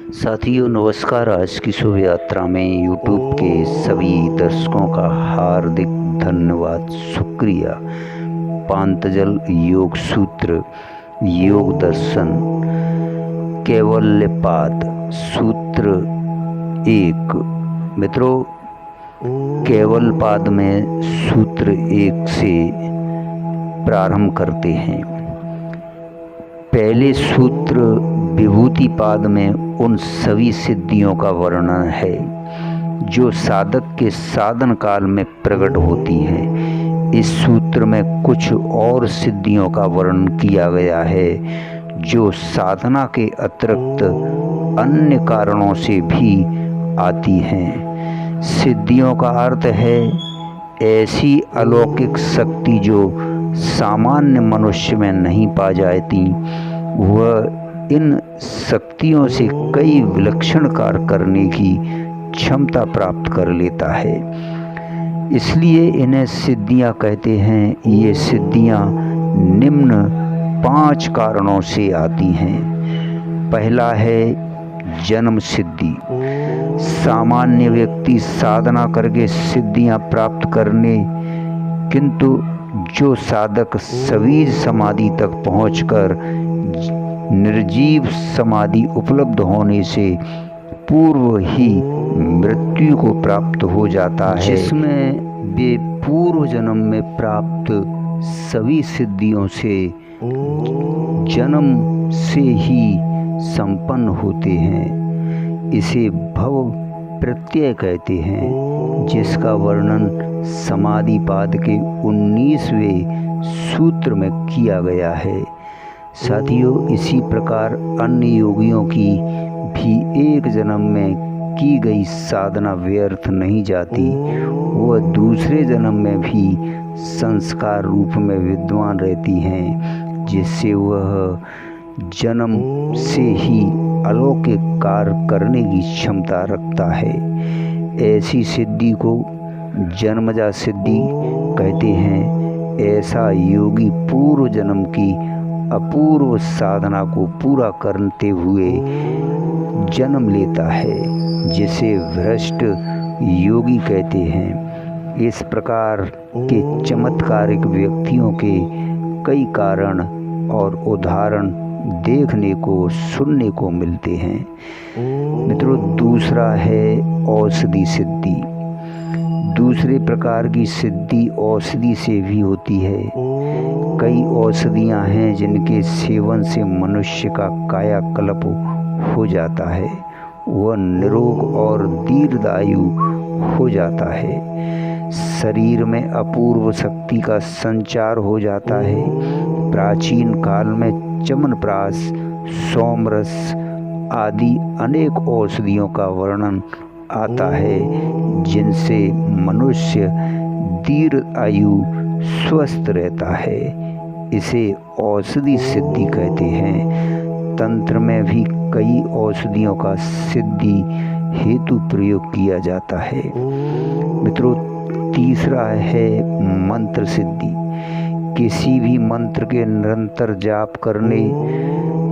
साथियों नमस्कार। आज की शुभ यात्रा में यूट्यूब के सभी दर्शकों का हार्दिक धन्यवाद, शुक्रिया। पांतजल योग सूत्र योग दर्शन कैवल्यपाद सूत्र 1। मित्रों, कैवल्यपाद में सूत्र 1 से प्रारंभ करते हैं। पहले सूत्र विभूतिपाद में उन सभी सिद्धियों का वर्णन है जो साधक के साधन काल में प्रकट होती हैं। इस सूत्र में कुछ और सिद्धियों का वर्णन किया गया है जो साधना के अतिरिक्त अन्य कारणों से भी आती हैं। सिद्धियों का अर्थ है ऐसी अलौकिक शक्ति जो सामान्य मनुष्य में नहीं पा जाती। वह इन शक्तियों से कई विलक्षण कार्य करने की क्षमता प्राप्त कर लेता है, इसलिए इन्हें सिद्धियां कहते हैं। ये सिद्धियां निम्न 5 कारणों से आती हैं। पहला है जन्म सिद्धि। सामान्य व्यक्ति साधना करके सिद्धियां प्राप्त करने, किंतु जो साधक सवीर समाधि तक पहुंचकर निर्जीव समाधि उपलब्ध होने से पूर्व ही मृत्यु को प्राप्त हो जाता है, जिसमें वे पूर्व जन्म में प्राप्त सभी सिद्धियों से जन्म से ही संपन्न होते हैं, इसे भव प्रत्यय कहते हैं, जिसका वर्णन समाधिपाद के 19वें सूत्र में किया गया है। साथियों, इसी प्रकार अन्य योगियों की भी एक जन्म में की गई साधना व्यर्थ नहीं जाती। वह दूसरे जन्म में भी संस्कार रूप में विद्वान रहती हैं, जिससे वह जन्म से ही अलौकिक कार्य करने की क्षमता रखता है। ऐसी सिद्धि को जन्मजा सिद्धि कहते हैं। ऐसा योगी पूर्व जन्म की अपूर्व साधना को पूरा करते हुए जन्म लेता है, जिसे भ्रष्ट योगी कहते हैं। इस प्रकार के चमत्कारिक व्यक्तियों के कई कारण और उदाहरण देखने को सुनने को मिलते हैं। मित्रों, दूसरा है औषधि सिद्धि। दूसरे प्रकार की सिद्धि औषधि से भी होती है। कई औषधियां हैं जिनके सेवन से मनुष्य का कायाकल्प हो जाता है, वह निरोग और दीर्घायु हो जाता है। शरीर में अपूर्व शक्ति का संचार हो जाता है। प्राचीन काल में च्यवनप्राश, सोमरस आदि अनेक औषधियों का वर्णन आता है, जिनसे मनुष्य दीर्घायु स्वस्थ रहता है। इसे औषधि सिद्धि कहते हैं। तंत्र में भी कई औषधियों का सिद्धि हेतु प्रयोग किया जाता है। मित्रों, तीसरा है मंत्र सिद्धि। किसी भी मंत्र के निरंतर जाप करने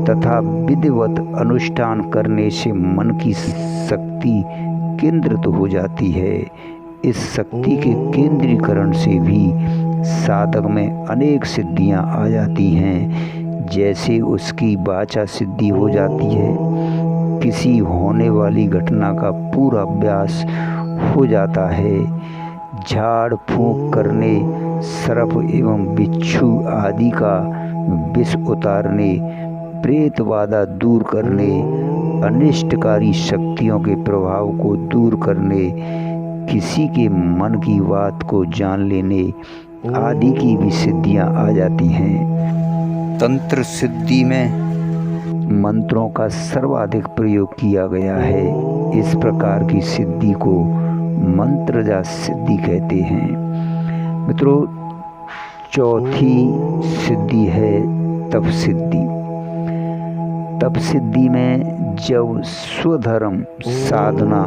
तथा विधिवत अनुष्ठान करने से मन की शक्ति केंद्रित हो जाती है। इस शक्ति के केंद्रीकरण से भी साधक में अनेक सिद्धियां आ जाती हैं, जैसे उसकी वाचा सिद्धि हो जाती है, किसी होने वाली घटना का पूरा अभ्यास हो जाता है, झाड़ फूंक करने, सर्प एवं बिच्छू आदि का विष उतारने, प्रेत बाधा दूर करने, अनिष्टकारी शक्तियों के प्रभाव को दूर करने, किसी के मन की बात को जान लेने आदि की भी सिद्धियां आ जाती हैं। तंत्र सिद्धि में मंत्रों का सर्वाधिक प्रयोग किया गया है। इस प्रकार की सिद्धि को मंत्रजा सिद्धि कहते हैं। मित्रों, चौथी सिद्धि है तप सिद्धि। तप सिद्धि में जब स्वधर्म साधना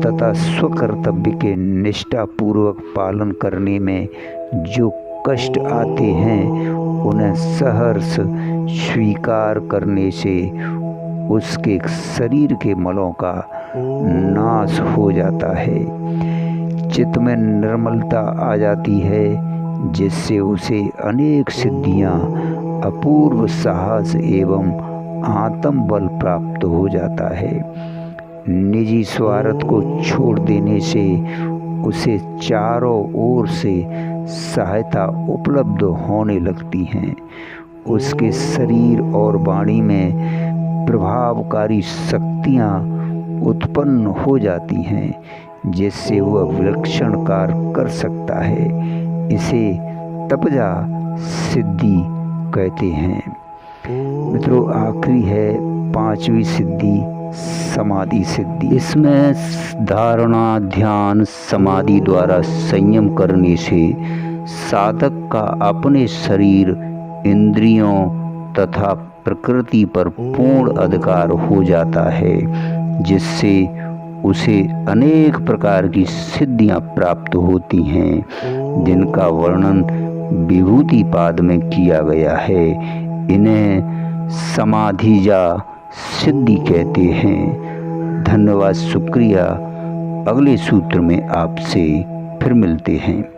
तथा स्वकर्तव्य के निष्ठापूर्वक पालन करने में जो कष्ट आते हैं, उन्हें सहर्ष स्वीकार करने से उसके शरीर के मलों का नाश हो जाता है। चित्त में निर्मलता आ जाती है, जिससे उसे अनेक सिद्धियां, अपूर्व साहस एवं आत्म बल प्राप्त हो जाता है। निजी स्वार्थ को छोड़ देने से उसे चारों ओर से सहायता उपलब्ध होने लगती हैं। उसके शरीर और वाणी में प्रभावकारी शक्तियां उत्पन्न हो जाती हैं, जिससे वह विलक्षण कार्य कर सकता है। इसे तपजा सिद्धि कहते हैं। मित्रों, आखिरी है 5वीं सिद्धि, समाधि सिद्धि। इसमें धारणा, ध्यान, समाधि द्वारा संयम करने से साधक का अपने शरीर, इंद्रियों तथा प्रकृति पर पूर्ण अधिकार हो जाता है, जिससे उसे अनेक प्रकार की सिद्धियां प्राप्त होती हैं, जिनका वर्णन विभूति पाद में किया गया है। इन्हें समाधिजा सिद्धि कहते हैं। धन्यवाद, शुक्रिया। अगले सूत्र में आपसे फिर मिलते हैं।